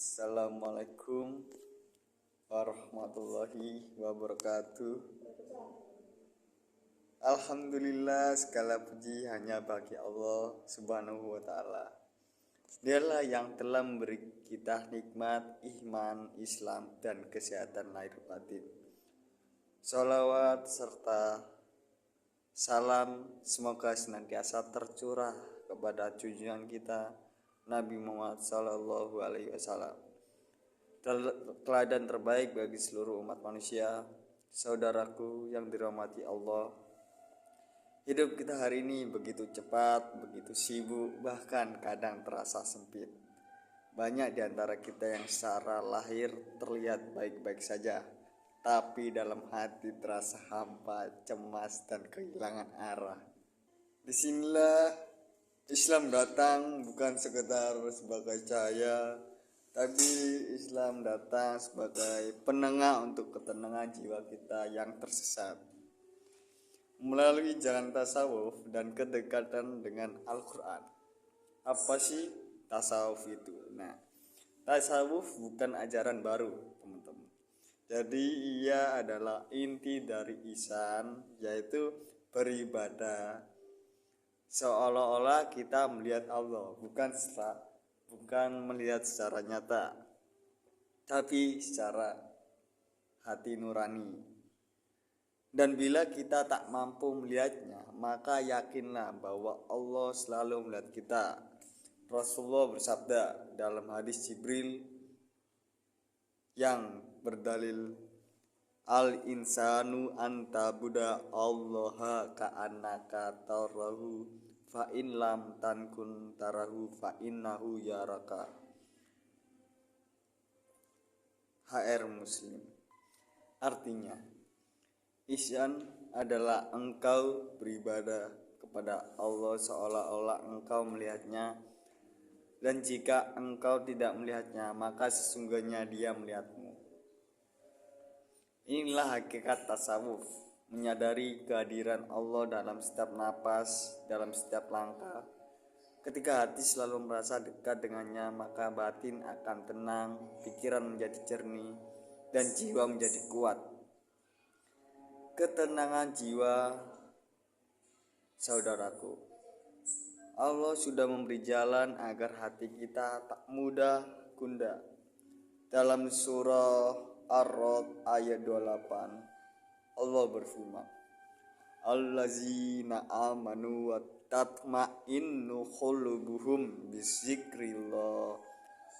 Assalamualaikum warahmatullahi wabarakatuh. Alhamdulillah, segala puji hanya bagi Allah Subhanahu wa ta'ala. Dialah yang telah memberi kita nikmat iman, Islam, dan kesehatan lahir batin. Sholawat serta salam semoga senantiasa tercurah kepada junjungan kita Nabi Muhammad Sallallahu Alaihi Wasallam, teladan terbaik bagi seluruh umat manusia. Saudaraku yang dirahmati Allah, hidup kita hari ini begitu cepat, begitu sibuk, bahkan kadang terasa sempit. Banyak di antara kita yang secara lahir terlihat baik-baik saja, tapi dalam hati terasa hampa, cemas, dan kehilangan arah. Disinilah Islam datang bukan sekedar sebagai cahaya, tapi Islam datang sebagai penengah untuk ketenangan jiwa kita yang tersesat. Melalui jalan tasawuf dan kedekatan dengan Al-Quran. Apa sih tasawuf itu? Nah, tasawuf bukan ajaran baru, teman-teman. Jadi ia adalah inti dari ihsan, yaitu beribadah seolah-olah kita melihat Allah, bukan melihat secara nyata, tapi secara hati nurani. Dan bila kita tak mampu melihatnya, maka yakinlah bahwa Allah selalu melihat kita. Rasulullah bersabda dalam hadis Jibril yang berdalil, al-insanu anta buda allaha ka'annaka tarahu fa in lam tankun tarahu fa innahu yaraka. HR Muslim. Artinya, ihsan adalah engkau beribadah kepada Allah seolah-olah engkau melihatnya, dan jika engkau tidak melihatnya, maka sesungguhnya Dia melihatmu. Inilah hakikat tasawuf, menyadari kehadiran Allah dalam setiap napas, dalam setiap langkah. Ketika hati selalu merasa dekat dengannya, maka batin akan tenang, pikiran menjadi jernih, dan jiwa menjadi kuat. Ketenangan jiwa, saudaraku, Allah sudah memberi jalan agar hati kita tak mudah gundah. Dalam surah Ar-Ra'd ayat 28, Allah berfirman, allazina amanu wa tatma'innu qulubuhum bizikrillah,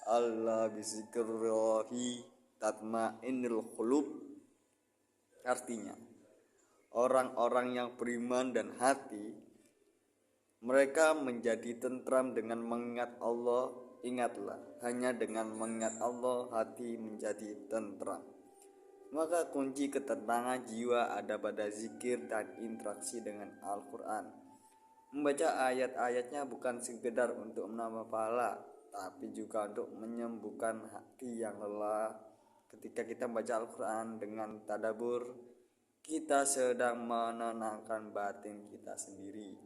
alla bizikrillahi tatma'innul qulub. Artinya, orang-orang yang beriman dan hati mereka menjadi tentram dengan mengingat Allah. Ingatlah, hanya dengan mengingat Allah hati menjadi tentram. Maka kunci ketenangan jiwa ada pada zikir dan interaksi dengan Al-Quran. Membaca ayat-ayatnya bukan sekedar untuk menambah pahala, tapi juga untuk menyembuhkan hati yang lelah. Ketika kita membaca Al-Quran dengan tadabbur, kita sedang menenangkan batin kita sendiri.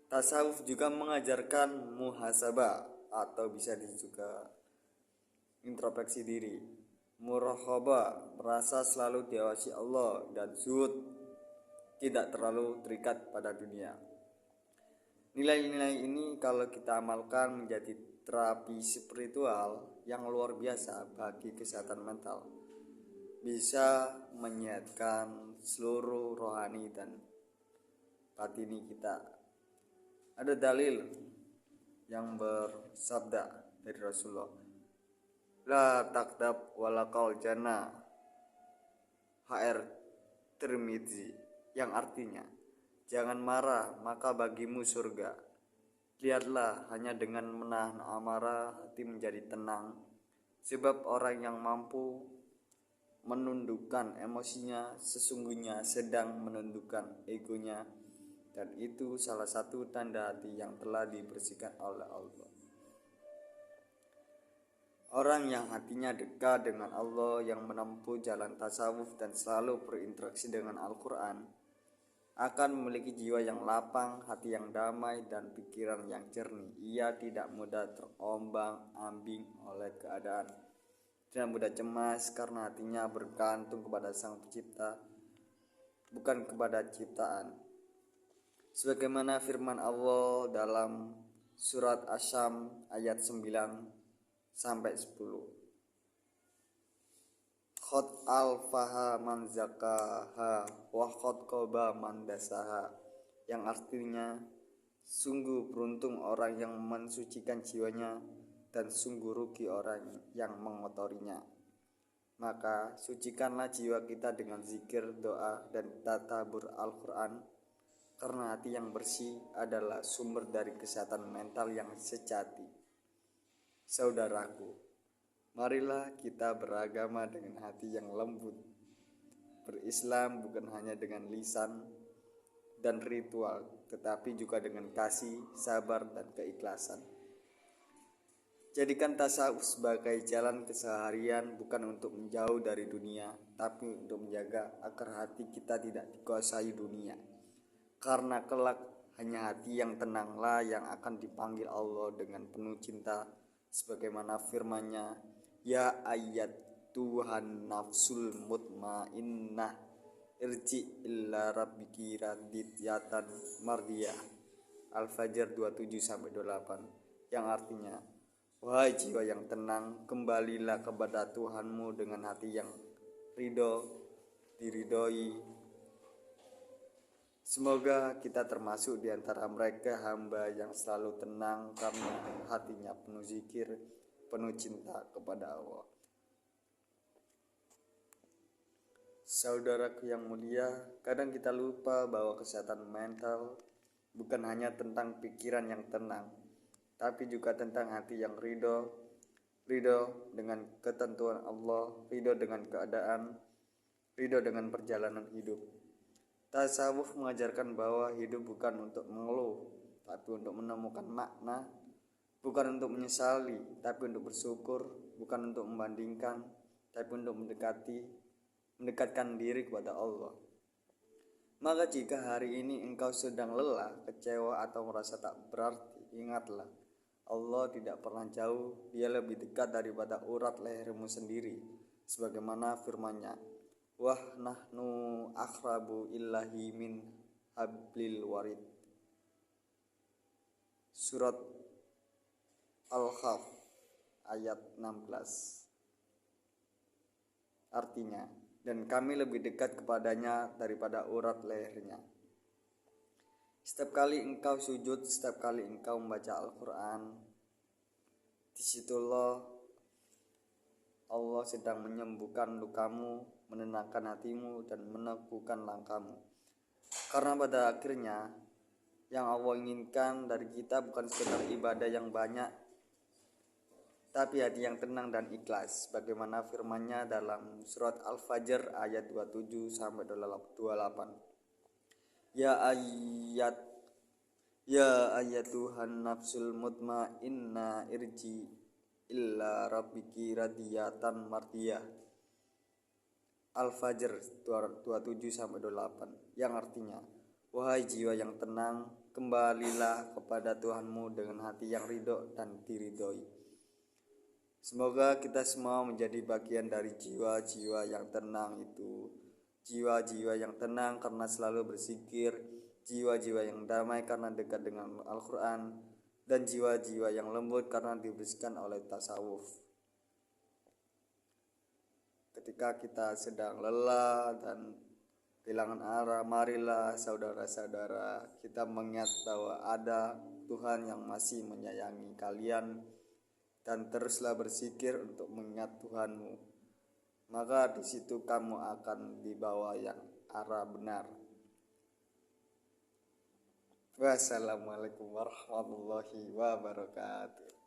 Tasawuf juga mengajarkan muhasabah, atau bisa juga introspeksi diri, muraqabah, merasa selalu diawasi Allah, dan zuhud, tidak terlalu terikat pada dunia. Nilai-nilai ini kalau kita amalkan menjadi terapi spiritual yang luar biasa bagi kesehatan mental, bisa menyehatkan seluruh rohani dan batini kita. Ada dalil yang bersabda dari Rasulullah, la takdab walakal jannah, HR Tirmidzi, yang artinya, jangan marah maka bagimu surga. Lihatlah, hanya dengan menahan amarah hati menjadi tenang, sebab orang yang mampu menundukkan emosinya sesungguhnya sedang menundukkan egonya, dan itu salah satu tanda hati yang telah dibersihkan oleh Allah. Orang yang hatinya dekat dengan Allah, yang menempuh jalan tasawuf dan selalu berinteraksi dengan Al-Quran, akan memiliki jiwa yang lapang, hati yang damai, dan pikiran yang jernih. Ia tidak mudah terombang-ambing oleh keadaan, tidak mudah cemas karena hatinya bergantung kepada Sang Pencipta, bukan kepada ciptaan. Sebagaimana firman Allah dalam surat Asy-Syams ayat 9 sampai 10. Khot alfaha man zakaha wa khot koba man dasaha, yang artinya sungguh beruntung orang yang mensucikan jiwanya dan sungguh rugi orang yang mengotorinya. Maka sucikanlah jiwa kita dengan zikir, doa, dan tadabbur Al-Quran, karena hati yang bersih adalah sumber dari kesehatan mental yang sejati. Saudaraku, marilah kita beragama dengan hati yang lembut, berislam bukan hanya dengan lisan dan ritual, tetapi juga dengan kasih, sabar, dan keikhlasan. Jadikan tasawuf sebagai jalan keseharian, bukan untuk menjauh dari dunia, tapi untuk menjaga agar hati kita tidak dikuasai dunia. Karena kelak hanya hati yang tenanglah yang akan dipanggil Allah dengan penuh cinta, sebagaimana firman-Nya, ya ayat Tuhan nafsul mutmainnah irji illa rabbiki radiyatan mardiyah. Al-Fajr 27-28, yang artinya, wahai jiwa yang tenang, kembalilah kepada Tuhanmu dengan hati yang diridhoi. Semoga kita termasuk di antara mereka hamba yang selalu tenang karena hatinya penuh zikir, penuh cinta kepada Allah. Saudaraku yang mulia, kadang kita lupa bahwa kesehatan mental bukan hanya tentang pikiran yang tenang, tapi juga tentang hati yang ridho dengan ketentuan Allah, ridho dengan keadaan, ridho dengan perjalanan hidup. Tasawuf mengajarkan bahwa hidup bukan untuk mengeluh, tapi untuk menemukan makna, bukan untuk menyesali, tapi untuk bersyukur, bukan untuk membandingkan, tapi untuk mendekatkan diri kepada Allah. Maka jika hari ini engkau sedang lelah, kecewa, atau merasa tak berarti, ingatlah, Allah tidak pernah jauh, Dia lebih dekat daripada urat lehermu sendiri, sebagaimana firman-Nya, wah nahnu akrabu illahi min hablil warid. Surat Al-Kahf ayat 16. Artinya, dan kami lebih dekat kepadanya daripada urat lehernya. Setiap kali engkau sujud, setiap kali engkau membaca Al-Quran, disitulah Allah sedang menyembuhkan lukamu, menenangkan hatimu, dan meneguhkan langkahmu. Karena pada akhirnya yang Allah inginkan dari kita bukan sekedar ibadah yang banyak, tapi hati yang tenang dan ikhlas, bagaimana firman-Nya dalam surat Al-Fajr ayat 27-28. Ya ayatuhan nafsul mutmainnah irji illa rabbiki radiyatan mardiyah. Al-Fajr 27-28, yang artinya, wahai jiwa yang tenang, kembalilah kepada Tuhanmu dengan hati yang ridho dan diridhoi. Semoga kita semua menjadi bagian dari jiwa-jiwa yang tenang itu, jiwa-jiwa yang tenang karena selalu berzikir, jiwa-jiwa yang damai karena dekat dengan Al-Quran, dan jiwa-jiwa yang lembut karena dibersihkan oleh tasawuf. Ketika kita sedang lelah dan kehilangan arah, marilah saudara-saudara kita mengingat bahwa ada Tuhan yang masih menyayangi kalian, dan teruslah berzikir untuk mengingat Tuhanmu. Maka di situ kamu akan dibawa yang arah benar. Wassalamualaikum warahmatullahi wabarakatuh.